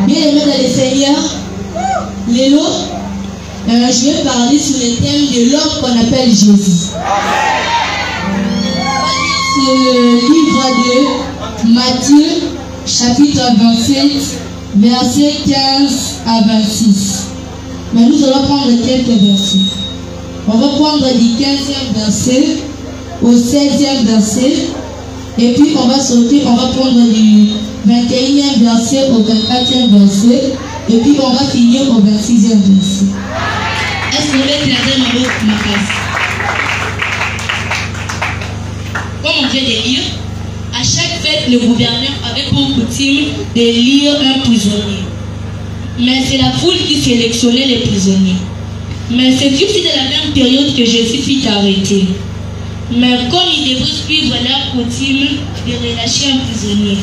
Bien-aimés dans le Seigneur, Lélo, je vais parler sur le thème de l'homme qu'on appelle Jésus. C'est le livre de Matthieu, chapitre 27, versets 15 à 26. Mais nous allons prendre quelques versets. On va prendre du 15e verset au 16e verset. Et puis on va sauter, on va prendre du 21e verset au 24e verset. Et puis on va finir au 26e verset. Est-ce qu'on va éclairer ma face? Comme on vient de lire, à chaque fête, le gouverneur avait pour coutume de lire un prisonnier. Mais c'est la foule qui sélectionnait les prisonniers. Mais c'est aussi de la même période que Jésus fut arrêté. Mais comme il devait suivre leur coutume de relâcher un prisonnier,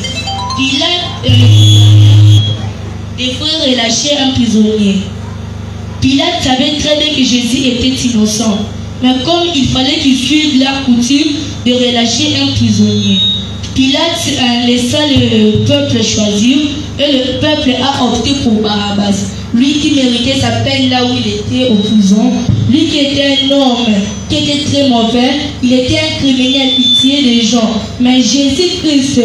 Pilate devrait relâcher un prisonnier. Pilate savait très bien que Jésus était innocent. Mais comme il fallait qu'ils suivent leur coutume de relâcher un prisonnier, Pilate laissa le peuple choisir et le peuple a opté pour Barabbas. Lui qui méritait sa peine là où il était au prison, lui qui était un homme, qui était très mauvais, il était un criminel, pitié des gens. Mais Jésus-Christ,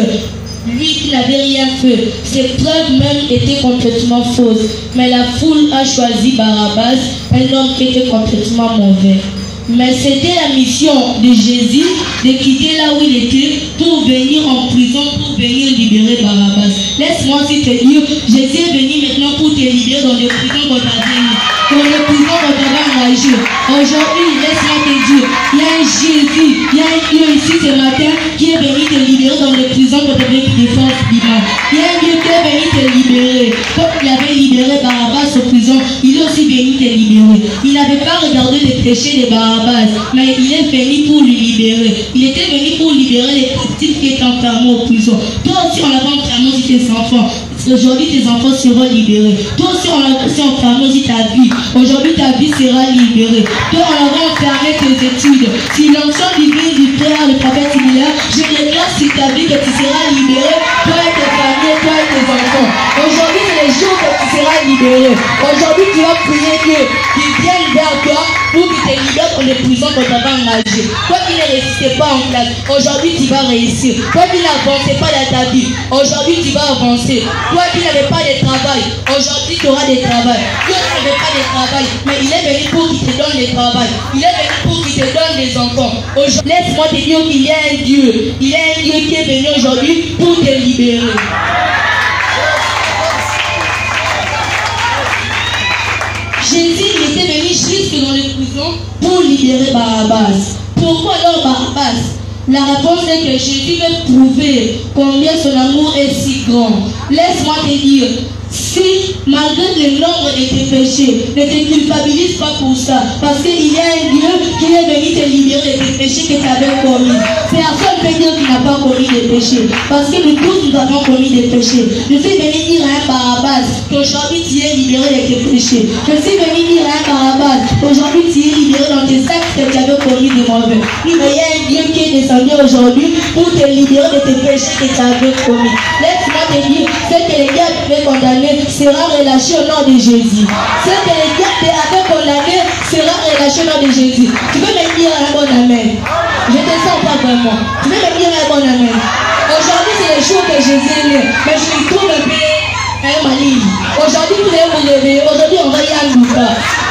lui qui n'avait rien fait, ses preuves même étaient complètement fausses. Mais la foule a choisi Barabbas, un homme qui était complètement mauvais. Mais c'était la mission de Jésus de quitter là où il était pour venir en prison, pour venir libérer Barabbas. Laisse-moi aussi te dire, Jésus est venu maintenant pour te libérer dans les prisons qu'on t'avait mis, dans les prisons qu'on t'avait engagé. Aujourd'hui, laisse-moi te dire, il y a un Jésus, il y a un Dieu ici ce matin qui est venu te libérer dans les prisons qu'on t'avait mis de force divine. Il y a un Dieu qui est venu te libérer. Comme il avait libéré Barabbas aux prisons, il est aussi venu te libérer. Il n'avait pas regardé les péchés de Barabbas, mais il est venu pour lui libérer. Il était venu pour libérer les captifs qui étaient enfermés aux prisons. Toi aussi, on avait enfermé aussi tes enfants. Aujourd'hui, tes enfants seront libérés. Toi aussi, on a aussi enfermé aussi ta vie. Aujourd'hui, ta vie sera libérée. Toi, on avait enfermé tes études. Si l'onction divine du frère, le prophète similaire, je déclare sur ta vie que tu seras libéré, toi et tes familles, toi et tes enfants. Aujourd'hui, c'est le jour que tu seras libéré. Aujourd'hui, tu vas prier Dieu qui vienne vers toi pour qu'il te libère dans les prisons qu'on t'avait engagées. Toi qui ne résistais pas en classe, aujourd'hui tu vas réussir. Toi qui n'avançais pas dans ta vie, aujourd'hui tu vas avancer. Toi qui n'avais pas de travail, aujourd'hui tu auras des travail. Dieu n'avait pas de travail, mais il est venu pour qu'il te donne des travail. Il est venu pour qu'il te donne des enfants. Laisse-moi te dire qu'il y a un Dieu. Il y a un Dieu qui est venu aujourd'hui pour te libérer. Jésus était venu jusque dans les prisons pour libérer Barabbas. Pourquoi alors Barabbas? La réponse est que Jésus veut prouver combien son amour est si grand. Laisse-moi te dire, si malgré le nombre de tes péchés, ne te culpabilise pas pour ça. Parce qu'il y a un Dieu qui est venu te libérer des péchés que tu avais commis. Personne ne peut dire qu'il n'a pas commis des péchés. Parce que nous tous, nous avons commis des péchés. Je suis venu dire à un Barabbas qu'aujourd'hui tu es libéré de tes péchés. Je suis venu dire à un Barabbas qu'aujourd'hui tu es libéré dans tes actes que tu avais commis de mauvais. Mais il y a un Dieu qui est descendu aujourd'hui pour te libérer de tes péchés que tu avais commis. Laisse-moi te dire, ce que les gars avaient condamné sera relâché au nom de Jésus. Ce que les gars avaient condamné sera relâché au nom de Jésus. Tu peux me dire un bon amen? Je ne te sens pas vraiment. Tu peux me dire un bon amen? Aujourd'hui c'est le jour que Jésus est né, mais je me trouve un peu maligne. Aujourd'hui vous allez vous réveiller. Aujourd'hui on va y aller.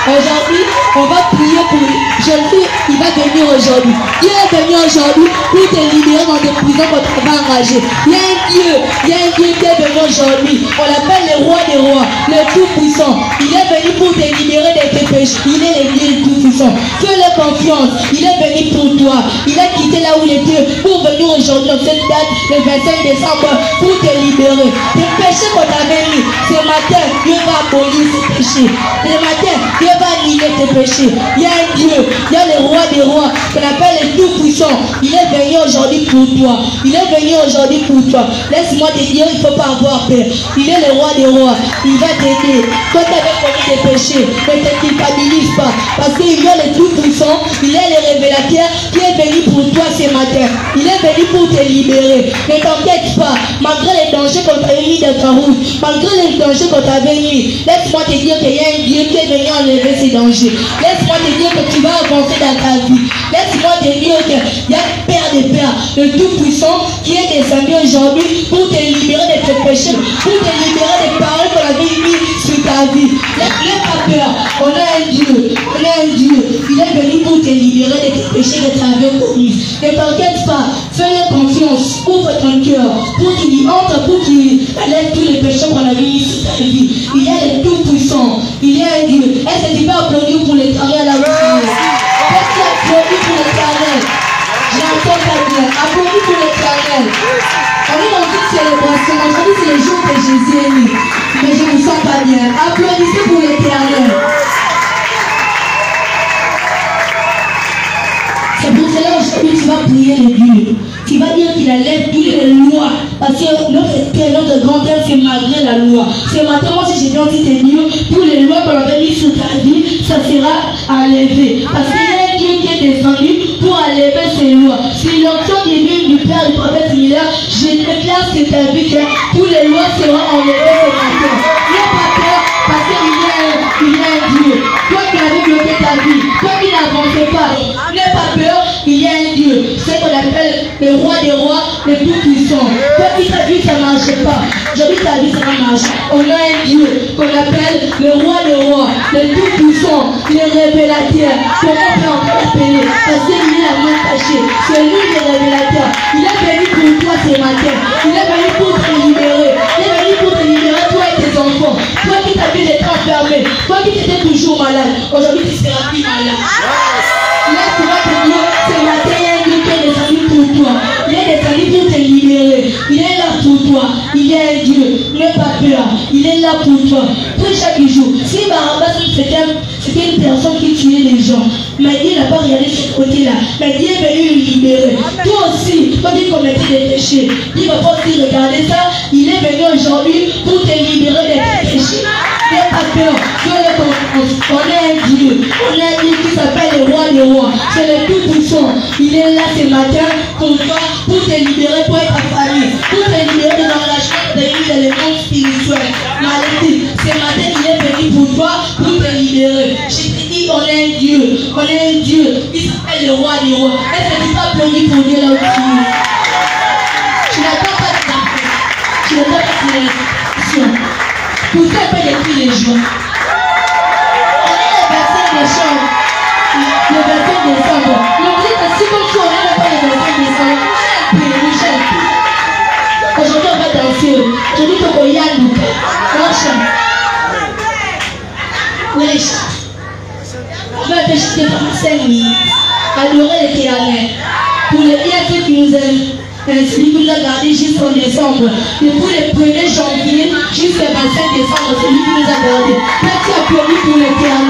Aujourd'hui on va prier pour lui. Jésus, il va venir aujourd'hui. Dieu est venu aujourd'hui pour te libérer dans des prisons qu'on t'a engagé. Il y a un Dieu qui est venu aujourd'hui. On l'appelle le roi des rois, le tout-puissant. Il est venu pour te libérer de tes péchés. Il est le Dieu tout-puissant. Fais-le confiance. Il est venu pour toi. Il a quitté là où il était pour venir aujourd'hui dans cette date, le 25 décembre, pour te libérer. Tes péchés qu'on t'avait mis, ce matin, Dieu va abolir ces péchés. Ce matin, Dieu va libérer expier tes péchés. Il y a un Dieu, il y a le roi des rois, qu'on appelle le Tout-Puissant. Il est venu aujourd'hui pour toi. Il est venu aujourd'hui pour toi. Laisse-moi te dire, il ne faut pas avoir peur. Il est le roi des rois. Il va t'aider. Quand tu avais commis des péchés, ne te culpabilise pas. Parce qu'il y a le Tout-Puissant, il est le révélateur qui est venu pour toi ce matin. Il est venu pour te libérer. Ne t'inquiète pas. Malgré les dangers qu'on t'avait mis dans ta route, malgré les dangers qu'on t'avait mis, laisse-moi te dire qu'il y a un Dieu qui est venu enlever ces dangers. Laisse-moi te dire que tu vas avancer dans ta vie. Laisse-moi te dire qu'il y a un Père des Pères, le Tout-Puissant, qui est descendu aujourd'hui pour te libérer de tes péchés, pour te libérer des paroles qu'on avait mis sur ta vie. N'aie pas peur. On a un Dieu. On a un Dieu. Il est venu pour te libérer de tes péchés que tu avais commis. Ne t'inquiète pas. Fais-le confiance. Ouvre ton cœur pour qu'il y entre, pour qu'il enlève tous les péchés qu'on avait mis sur ta vie. Il est le Tout-Puissant. Il est un Dieu. Est-ce que tu peux applaudir pour l'Éternel à la vie? Est-ce que tu applaudis pour l'Éternel? J'entends pas bien. Applaudis pour l'Éternel. On est dans une célébration. Aujourd'hui, c'est le jour que Jésus est né. Mais je ne me sens pas bien. Applaudissez pour l'Éternel. C'est pour cela aujourd'hui tu vas prier les Dieu. Tu vas dire qu'il enlève toutes les lois. Parce que notre Père, notre grand-père, c'est malgré la loi. Ce matin, moi, si j'ai bien dit tes Dieu, toutes les lois qu'on avait mises sur ta vie, ça sera enlevé. Parce qu'il y a un Dieu qui est descendu pour enlever ces lois. C'est l'onction divine du Père du prophète Miller. Je déclare sur ta vie que toutes les lois seront enlevées ce matin. N'aie pas peur parce qu'il y a un Dieu. Toi qui avais bloqué ta vie, toi qui n'avançais pas, n'aie pas peur, il y a un Dieu. C'est ce qu'on appelle le roi des rois, le Tout-Puissant. Toi qui ta vie ça ne marche pas, aujourd'hui ta vie ça marche. On a un Dieu qu'on appelle le roi des rois, le Tout-Puissant, le révélateur. Comment on peut encore l'appeler? Parce qu'il est la main cachée. C'est lui le révélateur. Il est venu pour toi ce matin. Il est venu pour te libérer. Il est venu pour te libérer, toi et tes enfants. Toi qui ta vie est enfermée. Toi qui étais toujours malade. Aujourd'hui tu seras plus malade. Laisse-moi te dire, ce matin, il y a un Dieu qui est descendu pour toi. Il est descendu pour te libérer. Il est là pour toi. Il est un Dieu. N'aie pas peur. Il est là pour toi. Prie chaque jour. Si Barabbas, c'était une personne qui tuait les gens, mais Dieu n'a pas regardé ce côté-là. Mais Dieu est venu le libérer. Toi aussi, quand tu commettais des péchés, il ne va pas aussi regarder ça. Il est venu aujourd'hui pour te libérer de tes péchés. N'aie pas peur. Dieu est confiance. On est un Dieu. On est un Dieu qui s'appelle le roi des rois. C'est le Tout-Puissant. Il est là ce matin pour toi, pour te libérer, pour ta famille, pour te libérer de l'engagement de l'élément spirituel. Maladie. Ce matin, il est venu pour toi, pour te libérer. Je te dis, on est un Dieu. On est un Dieu qui s'appelle le roi des rois. Est-ce que tu peux applaudir pour Dieu là où tu es? Tu n'attends pas de t'appeler. Tu n'attends pas de réaction. Pour ça, on peut décrire les joies. On est le verset des chambres. Le verset des décembre. N'oubliez que si comme tu on n'a pas le verset des décembre, aujourd'hui on va danser. Aujourd'hui il faut qu'on y aille. On chante. Oui, les chants. On va te chanter pendant 5 minutes. Adorer l'Éternel. Pour le IAC qui nous aime. Ainsi, il nous a gardé jusqu'en décembre. Depuis le 1er janvier jusqu'au 25 décembre, c'est lui qui nous a gardé. Petit applaudis pour l'Éternel.